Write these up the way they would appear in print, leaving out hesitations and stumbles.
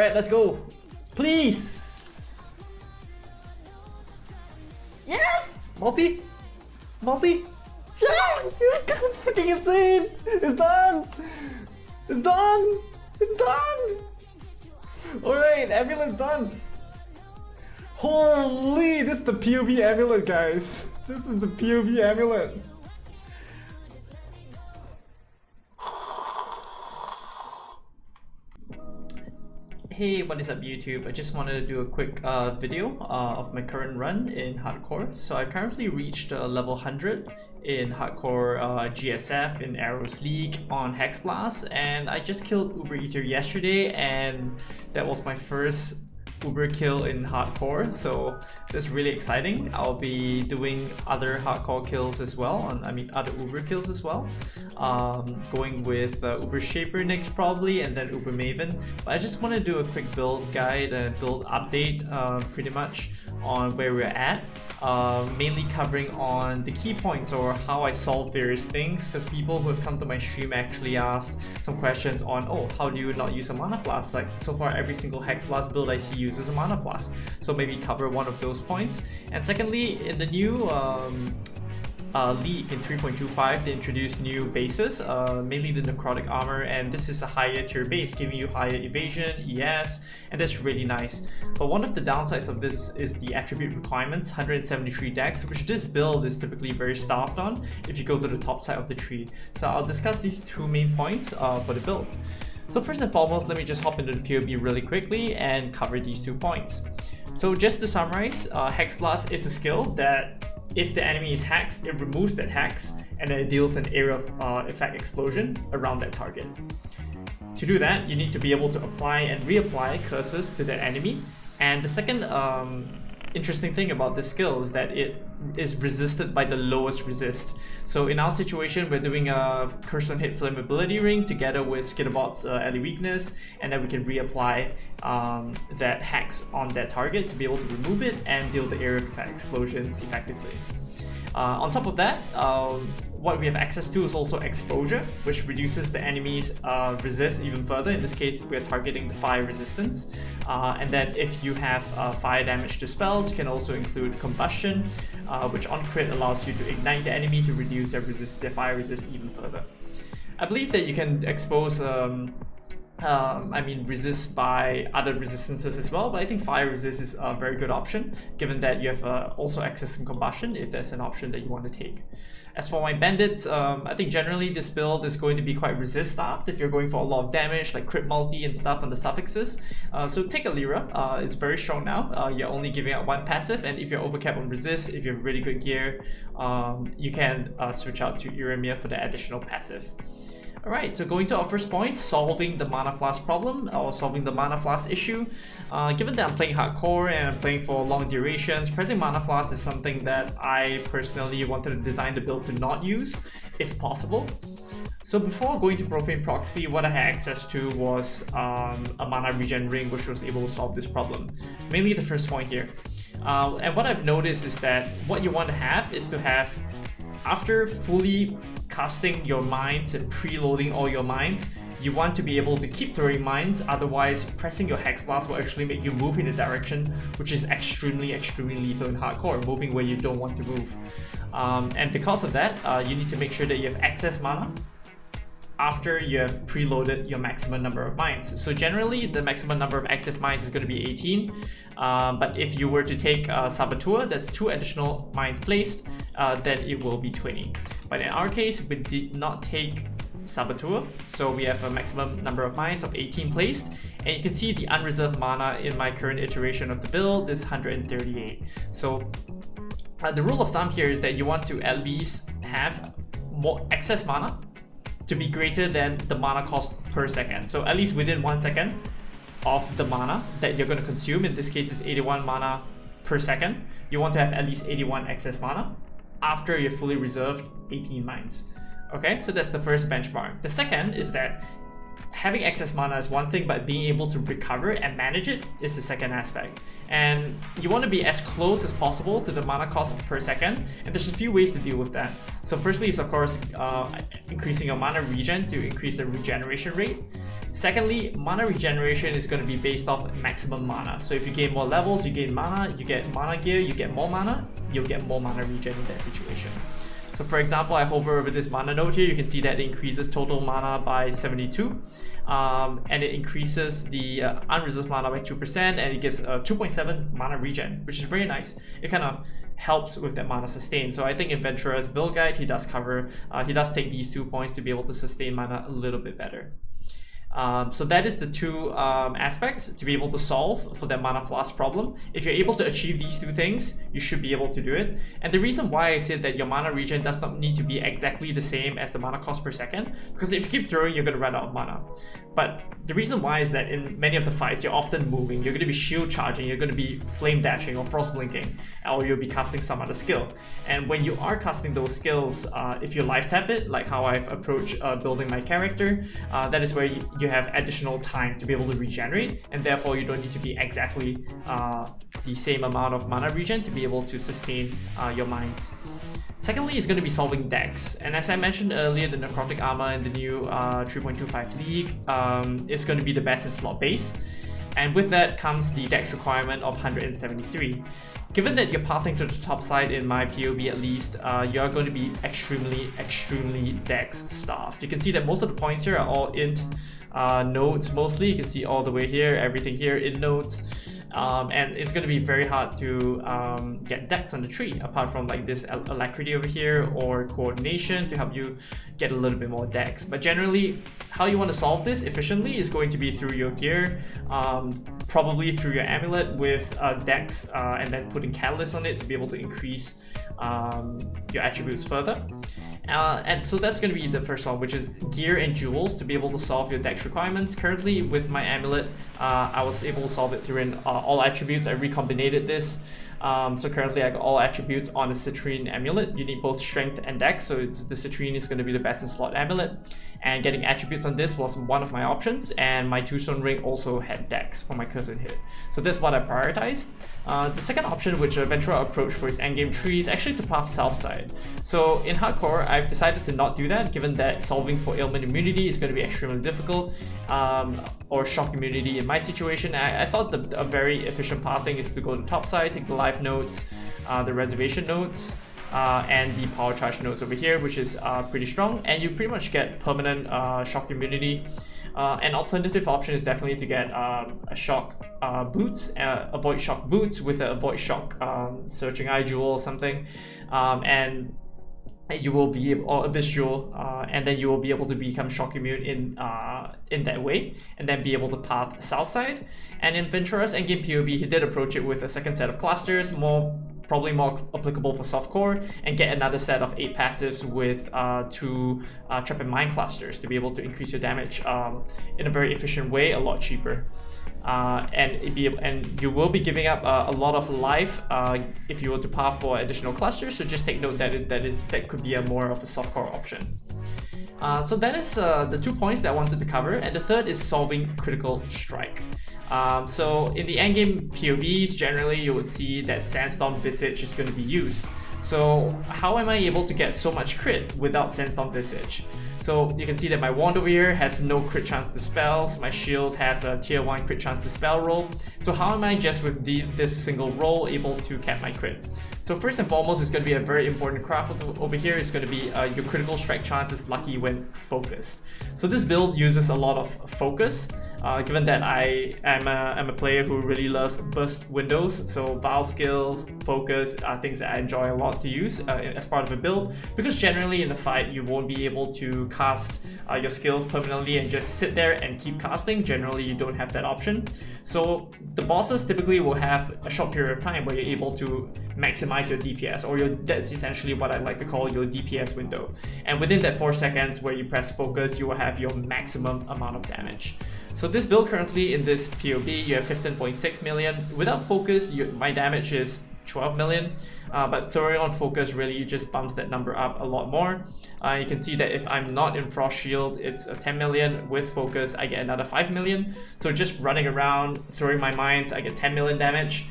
Alright, let's go. Please. Yes! Multi. Multi. Yeah! It's freaking insane! It's done! It's done! It's done! Alright, amulet's done. Holy, this is the POE amulet, guys. This is the POE amulet. Hey, what is up YouTube? I just wanted to do a quick video of my current run in hardcore. So I currently reached level 100 in hardcore GSF in Arrows League on Hexblast, and I just killed Uber Eater yesterday, and that was my first Uber kill in hardcore, so that's really exciting. I'll be doing other hardcore kills as well, other Uber kills as well. Going with Uber Shaper next probably, and then Uber Maven. But I just want to do a quick build guide and build update pretty much on where we're at. Mainly covering on the key points or how I solve various things, because people who have come to my stream actually asked some questions on, oh, how do you not use a mana flask? Like, so far every single Hexblast build I see uses a mana flask, so maybe cover one of those points. And secondly, in the new League in 3.25, they introduced new bases, mainly the necrotic armor, and this is a higher tier base, giving you higher evasion, ES, and that's really nice. But one of the downsides of this is the attribute requirements, 173 dex, which this build is typically very staffed on if you go to the top side of the tree. So I'll discuss these two main points for the build. So first and foremost, let me just hop into the POE really quickly and cover these 2 points. So just to summarize, Hexblast is a skill that if the enemy is hexed, it removes that hex and then it deals an area of effect explosion around that target. To do that, you need to be able to apply and reapply curses to that enemy. And the second interesting thing about this skill is that it is resisted by the lowest resist. So in our situation, we're doing a curse on hit flammability ring together with skitterbots ally weakness, and then we can reapply that hex on that target to be able to remove it and deal the area of effect explosions effectively. On top of that, what we have access to is also exposure, which reduces the enemy's resist even further. In this case, we are targeting the fire resistance. And then if you have fire damage to spells, you can also include combustion, which on crit allows you to ignite the enemy to reduce their fire resist even further. I believe that you can expose resist by other resistances as well, but I think fire resist is a very good option, given that you have also access to combustion if that's an option that you want to take. As for my bandits, I think generally this build is going to be quite resist staffed if you're going for a lot of damage like crit multi and stuff on the suffixes. So take Alira, it's very strong now. You're only giving out 1 passive, and if you're overcapped on resist, if you have really good gear, you can switch out to Eramir for the additional passive. Alright, so going to our first point, solving the mana flask problem, or solving the mana flask issue. Given that I'm playing hardcore and I'm playing for long durations, pressing mana flask is something that I personally wanted to design the build to not use, if possible. So before going to Profane Proxy, what I had access to was a mana regen ring, which was able to solve this problem. Mainly the first point here. And what I've noticed is that what you want to have is to have, after fully casting your mines and preloading all your mines, you want to be able to keep throwing mines, otherwise pressing your Hexblast will actually make you move in a direction which is extremely lethal in hardcore, moving where you don't want to move. And because of that, you need to make sure that you have excess mana after you have preloaded your maximum number of mines. So generally, the maximum number of active mines is going to be 18, but if you were to take Saboteur, that's 2 additional mines placed, then it will be 20. But in our case, we did not take Saboteur, so we have a maximum number of mines of 18 placed, and you can see the unreserved mana in my current iteration of the build is 138. So the rule of thumb here is that you want to at least have more excess mana to be greater than the mana cost per second. So at least within 1 second of the mana that you're going to consume, in this case it's 81 mana per second, you want to have at least 81 excess mana after you've fully reserved 18 mines. Okay, so that's the first benchmark. The second is that having excess mana is one thing, but being able to recover and manage it is the second aspect. And you want to be as close as possible to the mana cost per second, and there's a few ways to deal with that. So firstly is of course increasing your mana regen to increase the regeneration rate. Secondly, mana regeneration is going to be based off maximum mana. So if you gain more levels, you gain mana, you get mana gear, you get more mana, you'll get more mana regen in that situation. So for example, I hover over this mana node here, you can see that it increases total mana by 72. And it increases the unreserved mana by 2%, and it gives a 2.7 mana regen, which is very nice. It kind of helps with that mana sustain. So I think in Ventura's build guide, he does take these 2 points to be able to sustain mana a little bit better. So that is the two aspects to be able to solve for that mana flask problem. If you're able to achieve these two things, you should be able to do it. And the reason why I said that your mana regen does not need to be exactly the same as the mana cost per second, because if you keep throwing, you're going to run out of mana. But the reason why is that in many of the fights, you're often moving, you're going to be shield charging, you're going to be flame dashing or frost blinking, or you'll be casting some other skill. And when you are casting those skills, if you life tap it, like how I've approached building my character, that is where you have additional time to be able to regenerate, and therefore you don't need to be exactly the same amount of mana regen to be able to sustain your mines. Secondly, it's going to be solving decks, and as I mentioned earlier, the necrotic armor in the new 3.25 league is going to be the best in slot base, and with that comes the dex requirement of 173. Given that you're pathing to the top side in my POB at least, you're going to be extremely dex starved. You can see that most of the points here are all int nodes mostly. You can see all the way here, everything here in nodes. And it's going to be very hard to get dex on the tree, apart from like this alacrity over here or coordination to help you get a little bit more dex. But generally, how you want to solve this efficiently is going to be through your gear, probably through your amulet with dex, and then putting catalyst on it to be able to increase your attributes further. And so that's going to be the first one, which is gear and jewels to be able to solve your dex requirements. Currently with my amulet, I was able to solve it through all attributes. I recombinated this. So currently I got all attributes on a citrine amulet. You need both strength and dex, so the citrine is going to be the best in slot amulet. And getting attributes on this was one of my options, and my 2-stone ring also had dex for my cursor hit. So that's what I prioritized. The second option, which Ventura approached for his endgame tree, is actually to path south side. So in hardcore, I've decided to not do that, given that solving for ailment immunity is going to be extremely difficult, or shock immunity in my situation. I thought a very efficient pathing is to go to top side, take the life nodes, the reservation nodes, and the power charge nodes over here, which is pretty strong, and you pretty much get permanent shock immunity. An alternative option is definitely to get a shock boots, avoid shock boots with a avoid shock searching eye jewel or something, and you will be able, or abyss jewel, and then you will be able to become shock immune in that way, and then be able to path south side. And in Ventura's endgame POB, he did approach it with a second set of clusters, probably more applicable for softcore, and get another set of 8 passives with 2 trap and mine clusters to be able to increase your damage in a very efficient way, a lot cheaper. And you will be giving up a lot of life if you were to path for additional clusters, so just take note that could be more of a softcore option. So that is the 2 points that I wanted to cover, and the third is solving critical strike. So in the endgame POBs, generally you would see that Sandstorm Visage is going to be used. So how am I able to get so much crit without Sandstorm Visage? So you can see that my wand over here has no crit chance to spells, my shield has a tier 1 crit chance to spell roll. So how am I just with this single roll able to cap my crit? So first and foremost, it's going to be a very important craft over here. It's going to be your critical strike chance is lucky when focused. So this build uses a lot of focus, given that I am a player who really loves burst windows. So Vile skills, focus are things that I enjoy a lot to use as part of a build, because generally in the fight you won't be able to cast your skills permanently and just sit there and keep casting. Generally you don't have that option. So the bosses typically will have a short period of time where you're able to maximize your DPS, or that's essentially what I like to call your DPS window. And within that 4 seconds where you press focus, you will have your maximum amount of damage. So this build currently in this POB, you have 15.6 million. Without focus, my damage is 12 million, but throwing on focus really just bumps that number up a lot more. You can see that if I'm not in Frost Shield, it's a 10 million. With focus, I get another 5 million. So just running around, throwing my mines, I get 10 million damage.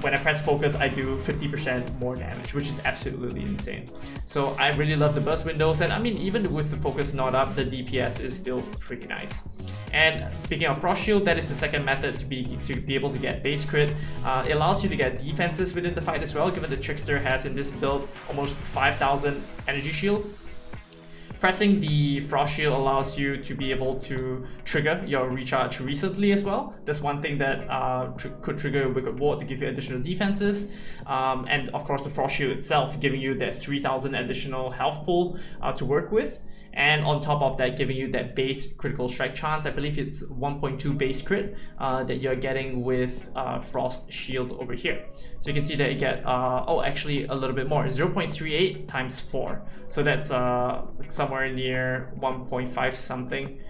when I press focus, I do 50% more damage, which is absolutely insane. So I really love the burst windows, and I mean, even with the focus not up, the DPS is still pretty nice. And speaking of Frost Shield, that is the second method to be able to get base crit. It allows you to get defenses within the fight as well, given the Trickster has in this build almost 5,000 energy shield. Pressing the Frost Shield allows you to be able to trigger your recharge recently as well. That's one thing that could trigger a Wicked Ward to give you additional defenses. And of course the Frost Shield itself giving you that 3,000 additional health pool to work with. And on top of that, giving you that base critical strike chance. I believe it's 1.2 base crit that you're getting with Frost Shield over here. So you can see that you get, oh, actually a little bit more, 0.38 times 4. So that's somewhere near 1.5 something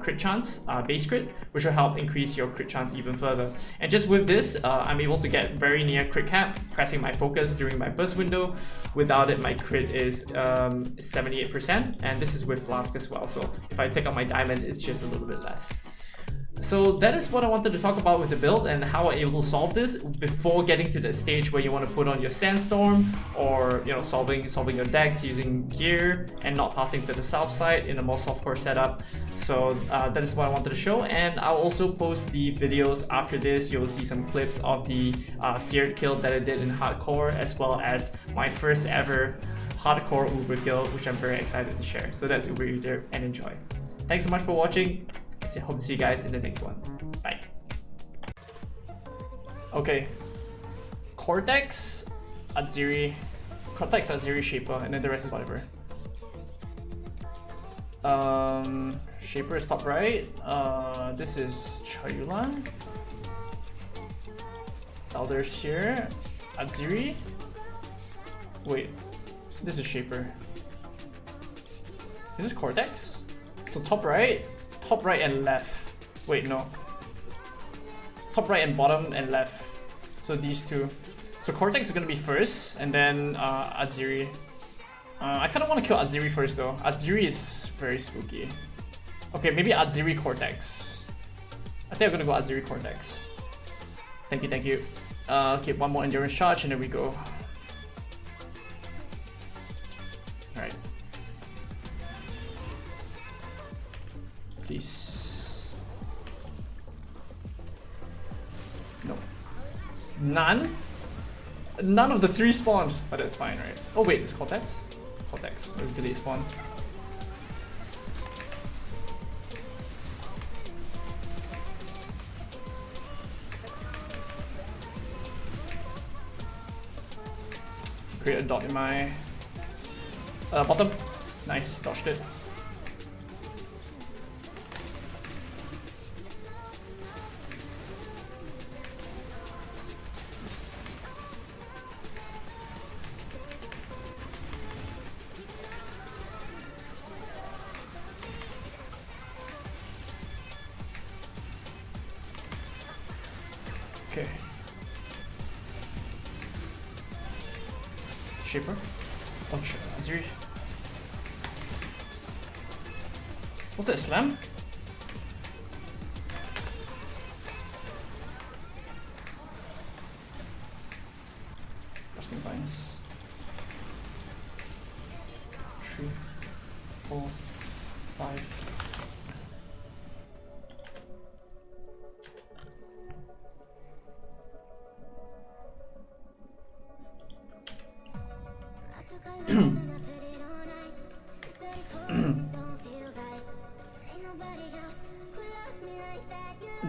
crit chance, base crit, which will help increase your crit chance even further. And just with this, I'm able to get very near crit cap, pressing my focus during my burst window. Without it, my crit is 78%, and this is with Flask as well. So if I take out my diamond, it's just a little bit less. So that is what I wanted to talk about with the build and how I'm able to solve this before getting to the stage where you want to put on your Sandstorm, or solving your decks using gear and not pathing to the south side in a more softcore setup. So that is what I wanted to show, and I'll also post the videos after this. You'll see some clips of the feared kill that I did in hardcore, as well as my first ever hardcore Uber kill, which I'm very excited to share. So that's Uber Eater, and enjoy. Thanks so much for watching. Hope to see you guys in the next one. Bye. Okay. Cortex, Aziri, Shaper, and then the rest is whatever. Shaper is top right. This is Chayulan. Elder's here. Aziri. Wait, this is Shaper. Is this Cortex? So top right and left. Wait, no. Top right and bottom and left. So these two. So Cortex is gonna be first, and then Aziri. I kind of want to kill Aziri first though. Aziri is very spooky. Okay, maybe Aziri Cortex. I think I'm gonna go Aziri Cortex. Thank you. Okay, one more endurance charge and there we go. Alright. Please. No. None? None of the three spawned, but that's fine, right? Oh wait, it's Cortex? Cortex, there's delay spawn. Create a dot in my bottom. Nice, dodged it. Okay. Shaper. Oh, Aziri. What's that, slam? Rusting vines. 3, 4, 5.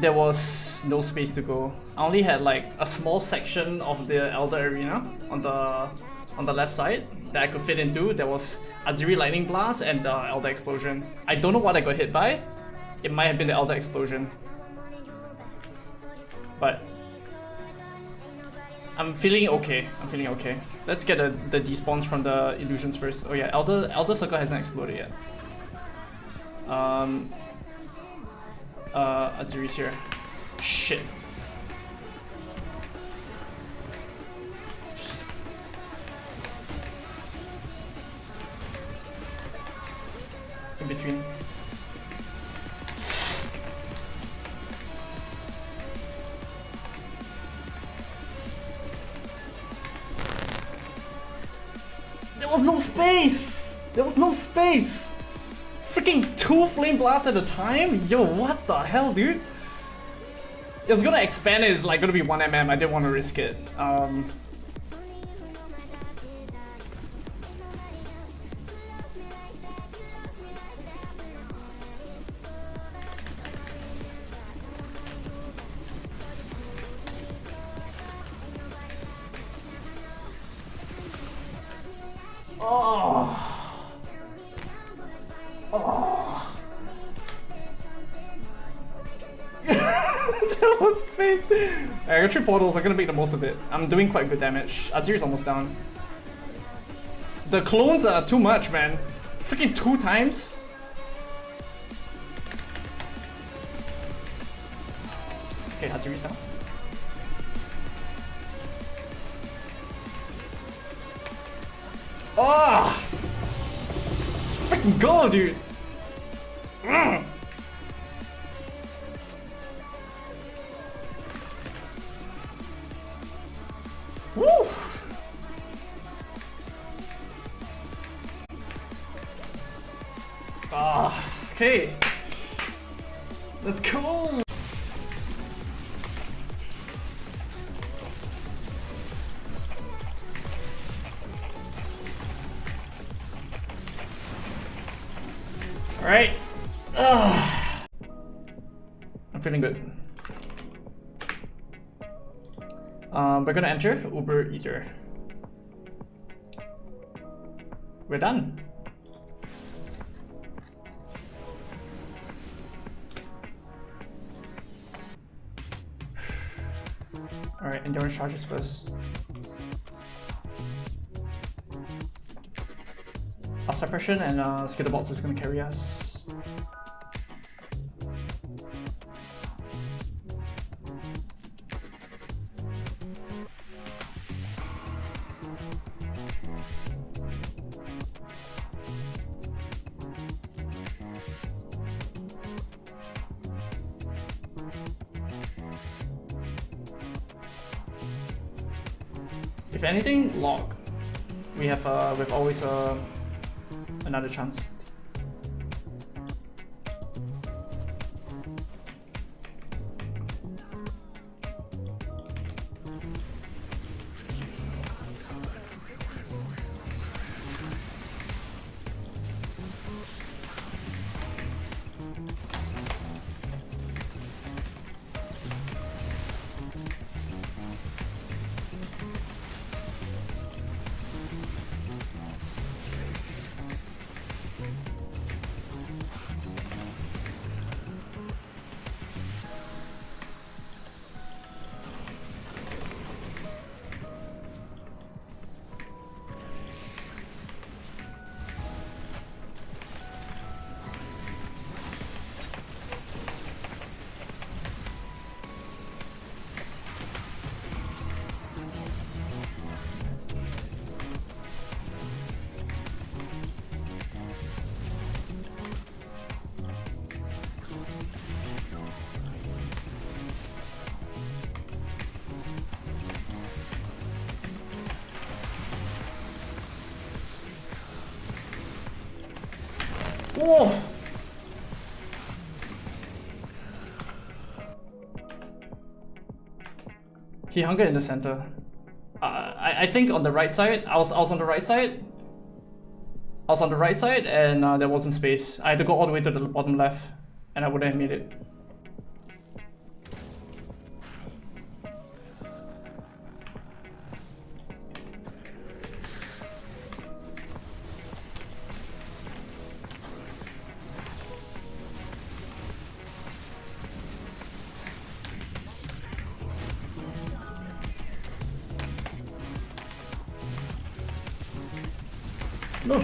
There was no space to go. I only had like a small section of the Elder Arena on the left side that I could fit into. There was Aziri Lightning Blast and the Elder Explosion. I don't know what I got hit by. It might have been the Elder Explosion. But I'm feeling okay. Let's get the despawns from the illusions first. Oh yeah, Elder Circle hasn't exploded yet. Aziri's here. Shit. In between. There was no space! There was no space! Freaking 2 flame blasts at a time? Yo, what the hell, dude? It was gonna expand it, it's like gonna be 1 mm, I didn't want to risk it. Oh. Oh. There was space. I got 3 portals, I'm gonna make the most of it. I'm doing quite good damage. Azir's almost down. The clones are too much, man. Freaking 2 times. Okay, Azir's down. Oh! Let's freaking go, dude! Woo! Ah, okay. Let's go! Alright. I'm feeling good. We're gonna enter Uber Eater. We're done. Alright, endurance charges first. Our suppression and skitterbots is gonna carry us. If anything, log. We have we've always another chance. Whoa! He hungered in the center. I think on the right side. I was on the right side. I was on the right side and there wasn't space. I had to go all the way to the bottom left and I wouldn't have made it. No.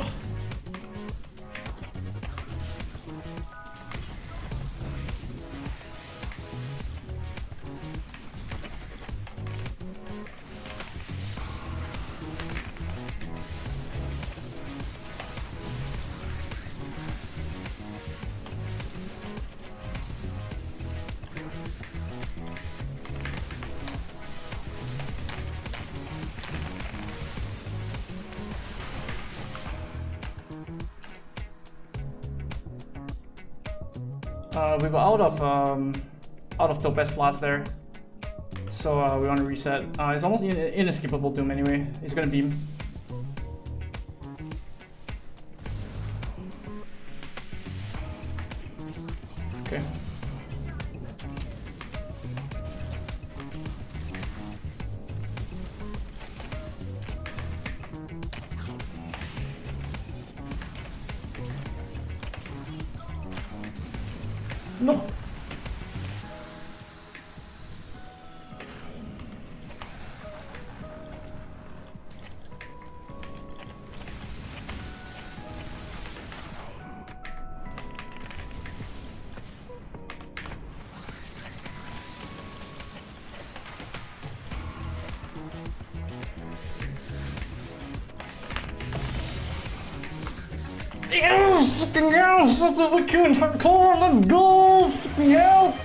We were out of Topaz Flask there. So we want to reset. It's almost inescapable Doom anyway. He's gonna beam. Okay. No! Yeah, fucking hell, that's a fucking hardcore, let's go! Fucking hell!